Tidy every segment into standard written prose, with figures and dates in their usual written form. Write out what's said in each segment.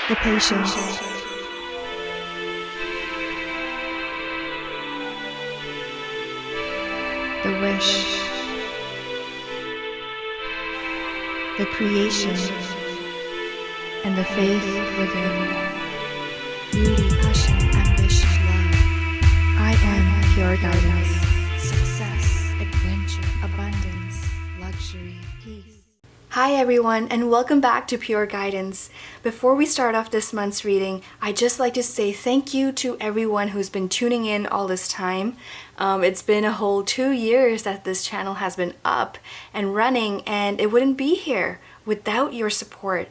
the patience, the wish, the creation, and the faith within. Beauty, passion, ambition, love. I am pure guidance. Success, adventure, abundance, luxury, peace. Hi everyone, and welcome back to Pure Guidance. Before we start off this month's reading, I'd just like to say thank you to everyone who's been tuning in all this time. It's been a whole 2 years that this channel has been up and running, and it wouldn't be here without your support.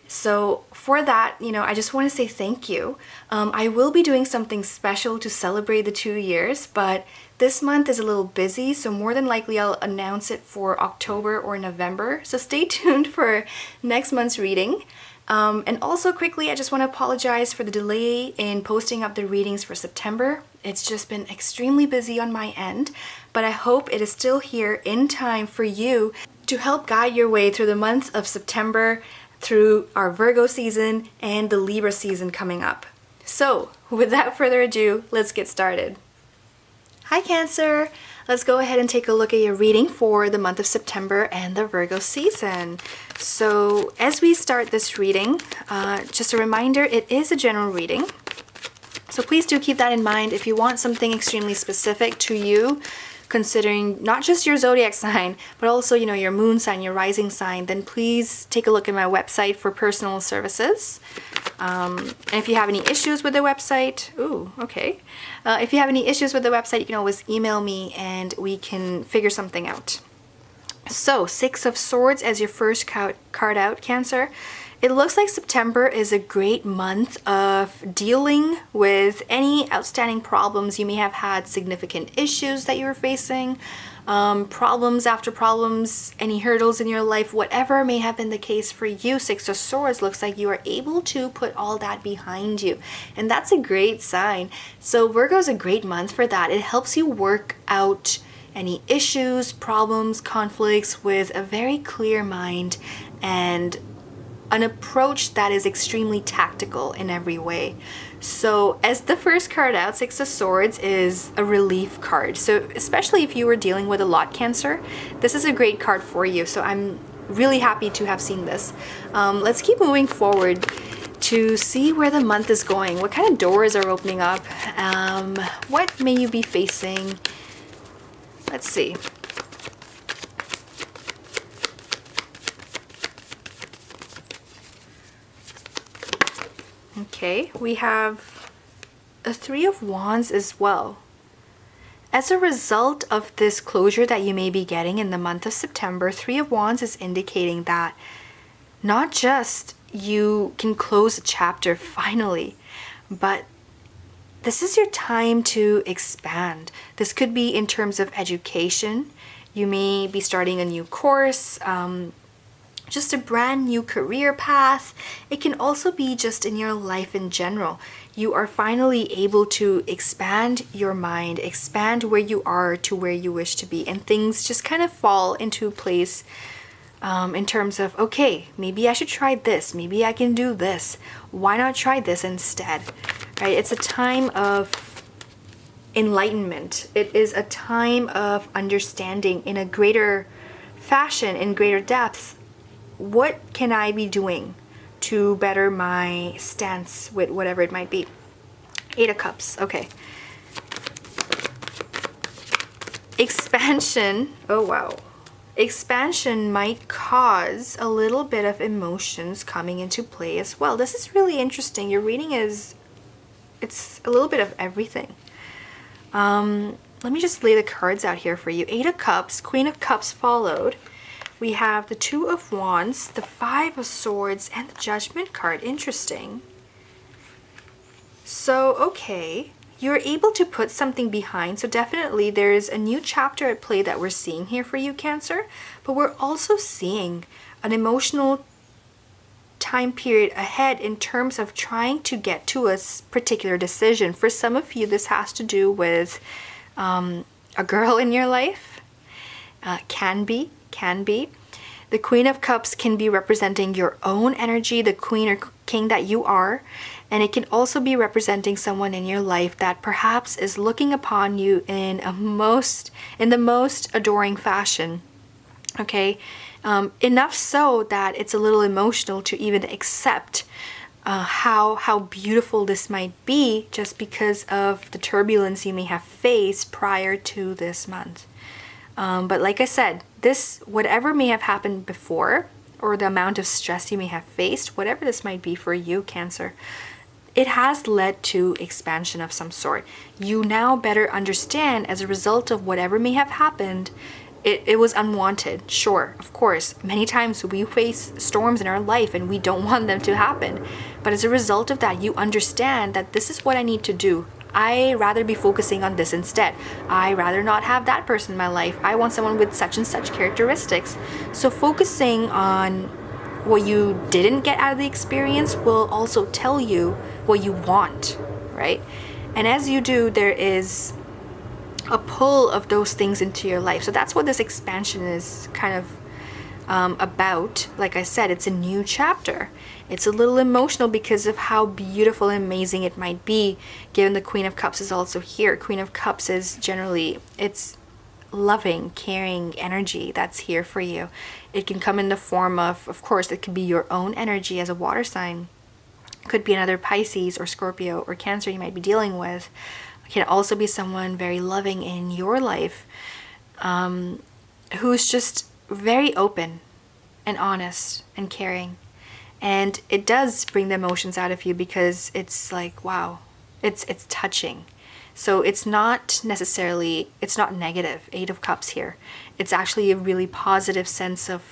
So for that, I just want to say thank you. I will be doing something special to celebrate the 2 years, but this month is a little busy, so more than likely I'll announce it for October or November. So stay tuned for next month's reading. And also quickly, I just want to apologize for the delay in posting up the readings for September. It's just been extremely busy on my end, but I hope it is still here in time for you to help guide your way through the month of September, through our Virgo season and the Libra season coming up. So without further ado, let's get started. Hi Cancer! Let's go ahead and take a look at your reading for the month of September and the Virgo season. So as we start this reading, just a reminder, it is a general reading. So please do keep that in mind. If you want something extremely specific to you, considering not just your zodiac sign, but also, your moon sign, your rising sign, then please take a look at my website for personal services. And if you have any issues with the website, if you have any issues with the website, you can always email me and we can figure something out. So, Six of Swords as your first card out, Cancer. It looks like September is a great month of dealing with any outstanding problems you may have had, significant issues that you're facing, problems after problems, any hurdles in your life, whatever may have been the case for you. Six of Swords looks like you are able to put all that behind you, and that's a great sign. So Virgo is a great month for that. It helps you work out any issues, problems, conflicts with a very clear mind and an approach that is extremely tactical in every way. So as the first card out, Six of Swords is a relief card. So especially if you were dealing with a lot, Cancer, this is a great card for you. So I'm really happy to have seen this. Let's keep moving forward to see where the month is going. What kind of doors are opening up? What may you be facing? Let's see. Okay, we have a Three of Wands as well. As a result of this closure that you may be getting in the month of September, Three of Wands is indicating that not just you can close a chapter finally, but this is your time to expand. This could be in terms of education. You may be starting a new course, just a brand new career path. It can also be just in your life in general. You are finally able to expand your mind, expand where you are to where you wish to be, and things just kind of fall into place in terms of, okay, maybe I should try this, maybe I can do this. Why not try this instead? Right? It's a time of enlightenment. It is a time of understanding in a greater fashion, in greater depth. What can I be doing to better my stance with whatever it might be? Eight of Cups, okay. Expansion, oh wow. Expansion might cause a little bit of emotions coming into play as well. This is really interesting. Your reading it's a little bit of everything. Let me just lay the cards out here for you. Eight of Cups, Queen of Cups followed. We have the Two of Wands, the Five of Swords, and the Judgment card. Interesting. So, okay, you're able to put something behind. So definitely there's a new chapter at play that we're seeing here for you, Cancer. But we're also seeing an emotional time period ahead in terms of trying to get to a particular decision. For some of you, this has to do with a girl in your life. Can be. The Queen of Cups can be representing your own energy, the queen or king that you are, and it can also be representing someone in your life that perhaps is looking upon you in the most adoring fashion. Okay, enough so that it's a little emotional to even accept how beautiful this might be, just because of the turbulence you may have faced prior to this month. But like I said, this, whatever may have happened before, or the amount of stress you may have faced, whatever this might be for you, Cancer, it has led to expansion of some sort. You now better understand, as a result of whatever may have happened, it was unwanted. Sure, of course, many times we face storms in our life and we don't want them to happen. But as a result of that, you understand that this is what I need to do. I rather be focusing on this instead. I rather not have that person in my life. I want someone with such and such characteristics. So focusing on what you didn't get out of the experience will also tell you what you want, right? And as you do, there is a pull of those things into your life. So that's what this expansion is kind of about. Like I said, it's a new chapter. It's a little emotional because of how beautiful and amazing it might be, given the Queen of Cups is also here. Queen of Cups is generally, it's loving, caring energy that's here for you. It can come in the form of course, it could be your own energy as a water sign. It could be another Pisces or Scorpio or Cancer you might be dealing with. It can also be someone very loving in your life, who's just very open and honest and caring. And it does bring the emotions out of you, because it's like, wow, it's touching. So it's not necessarily, it's not negative, 8 of Cups here. It's actually a really positive sense of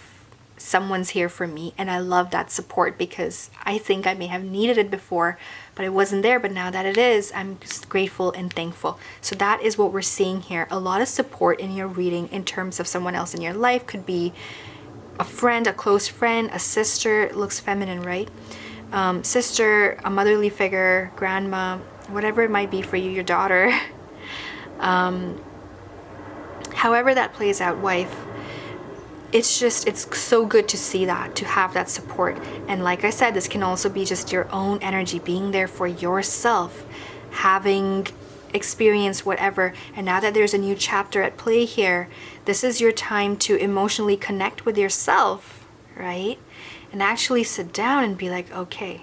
someone's here for me. And I love that support, because I think I may have needed it before, but it wasn't there. But now that it is, I'm just grateful and thankful. So that is what we're seeing here. A lot of support in your reading in terms of someone else in your life. Could be a friend, a close friend, a sister. It looks feminine, right? Sister, a motherly figure, grandma, whatever it might be for you, your daughter. However that plays out, wife. It's so good to see that, to have that support. And like I said, this can also be just your own energy being there for yourself, having experienced whatever. And now that there's a new chapter at play here, this is your time to emotionally connect with yourself, right? And actually sit down and be like, okay,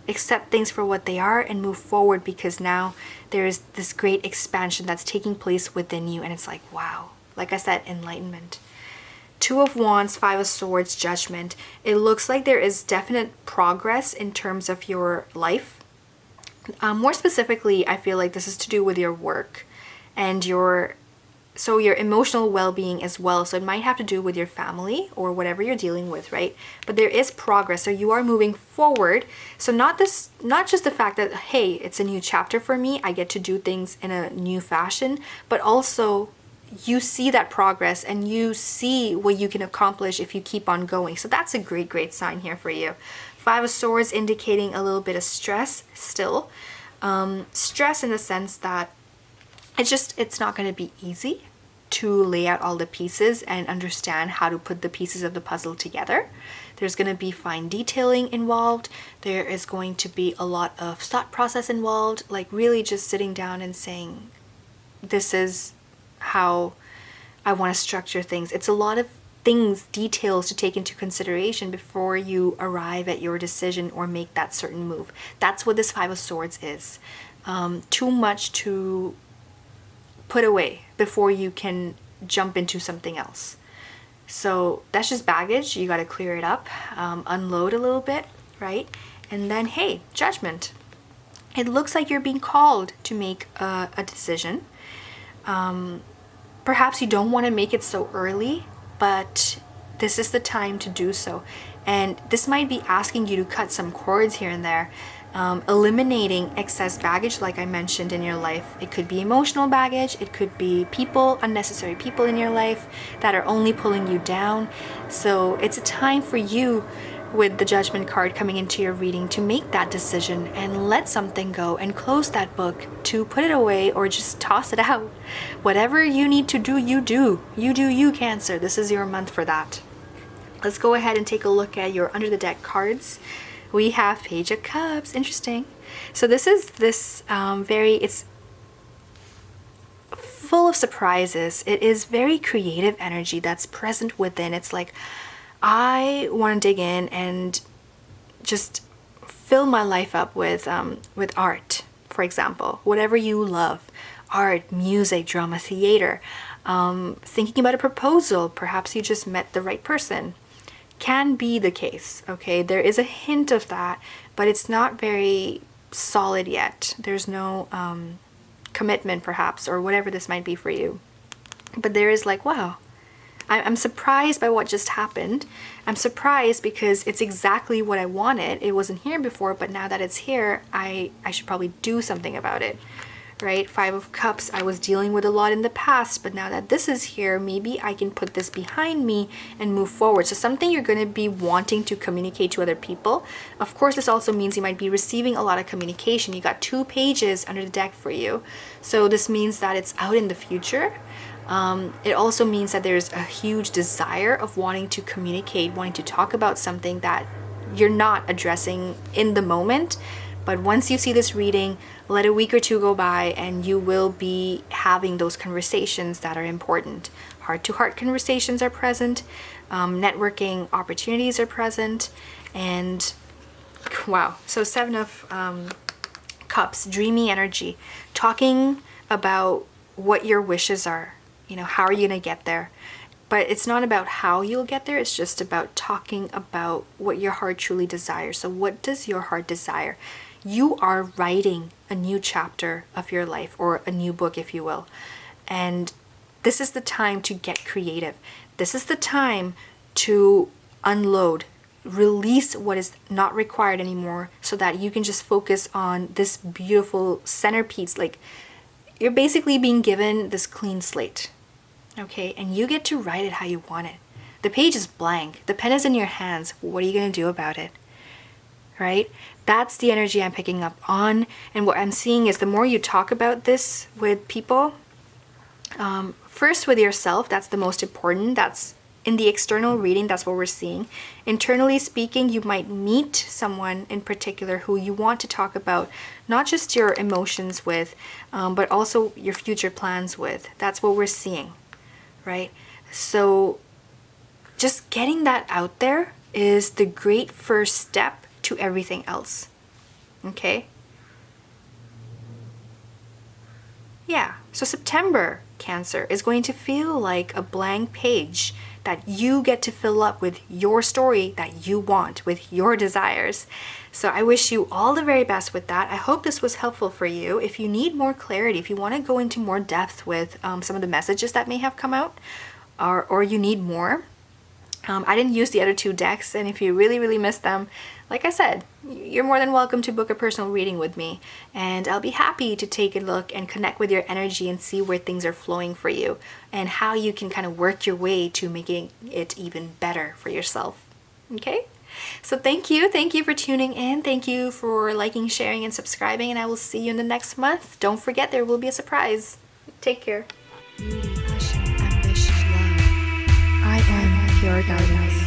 accept things for what they are and move forward, because now there's this great expansion that's taking place within you. And it's like, wow, like I said, enlightenment. 2 of Wands, 5 of Swords, Judgment. It looks like there is definite progress in terms of your life. More specifically, I feel like this is to do with your work and your emotional well-being as well. So it might have to do with your family or whatever you're dealing with, right? But there is progress. So you are moving forward. So not just the fact that, hey, it's a new chapter for me, I get to do things in a new fashion, but also you see that progress and you see what you can accomplish if you keep on going. So that's a great sign here for you. 5 of Swords indicating a little bit of stress still. Stress in the sense that it's not going to be easy to lay out all the pieces and understand how to put the pieces of the puzzle together. There's going to be fine detailing involved. There is going to be a lot of thought process involved, like really just sitting down and saying, this is how I want to structure things. It's a lot of things, details to take into consideration before you arrive at your decision or make that certain move. That's what this 5 of Swords is. Too much to put away before you can jump into something else. So that's just baggage. You got to clear it up, unload a little bit, right? And then, hey, Judgment. It looks like you're being called to make a decision. Perhaps you don't want to make it so early, but this is the time to do so. And this might be asking you to cut some cords here and there, eliminating excess baggage, like I mentioned, in your life. It could be emotional baggage. It could be people, unnecessary people in your life that are only pulling you down. So it's a time for you, with the Judgment card coming into your reading, to make that decision and let something go and close that book, to put it away or just toss it out. Whatever you need to do, you do. You do you, Cancer. This is your month for that. Let's go ahead and take a look at your under the deck cards. We have Page of Cups. Interesting. So this is it's full of surprises. It is very creative energy that's present within. It's like, I want to dig in and just fill my life up with art, for example. Whatever you love, art, music, drama, theater, thinking about a proposal, perhaps you just met the right person. Can be the case, okay? There is a hint of that, but it's not very solid yet. There's no commitment, perhaps, or whatever this might be for you. But there is like, wow, I'm surprised by what just happened. I'm surprised because it's exactly what I wanted. It wasn't here before, but now that it's here, I should probably do something about it, right? Five of Cups, I was dealing with a lot in the past, but now that this is here, maybe I can put this behind me and move forward. So something you're going to be wanting to communicate to other people. Of course, this also means you might be receiving a lot of communication. You got 2 pages under the deck for you. So this means that it's out in the future. It also means that there's a huge desire of wanting to communicate, wanting to talk about something that you're not addressing in the moment. But once you see this reading, let a week or 2 go by and you will be having those conversations that are important. Heart-to-heart conversations are present, networking opportunities are present, and wow. So 7 of Cups, dreamy energy, talking about what your wishes are. You know, how are you going to get there? But it's not about how you'll get there. It's just about talking about what your heart truly desires. So what does your heart desire? You are writing a new chapter of your life, or a new book, if you will. And this is the time to get creative. This is the time to unload, release what is not required anymore, so that you can just focus on this beautiful centerpiece. Like, you're basically being given this clean slate, okay? And you get to write it how you want it. The page is blank. The pen is in your hands. What are you going to do about it? Right? That's the energy I'm picking up on. And what I'm seeing is the more you talk about this with people, first with yourself, that's the most important. That's in the external reading, that's what we're seeing. Internally speaking, you might meet someone in particular who you want to talk about not just your emotions with, but also your future plans with. That's what we're seeing, right? So just getting that out there is the great first step to everything else, okay? Yeah, so September, Cancer, is going to feel like a blank page that you get to fill up with your story that you want, with your desires. So I wish you all the very best with that. I hope this was helpful for you. If you need more clarity, if you want to go into more depth with some of the messages that may have come out, or you need more, I didn't use the other 2 decks, and if you really missed them, like I said, you're more than welcome to book a personal reading with me, and I'll be happy to take a look and connect with your energy and see where things are flowing for you and how you can kind of work your way to making it even better for yourself. Okay? So thank you for tuning in. Thank you for liking, sharing, and subscribing, and I will see you in the next month. Don't forget, there will be a surprise. Take care. Beauty, passion, ambition, love. I am pure guidance.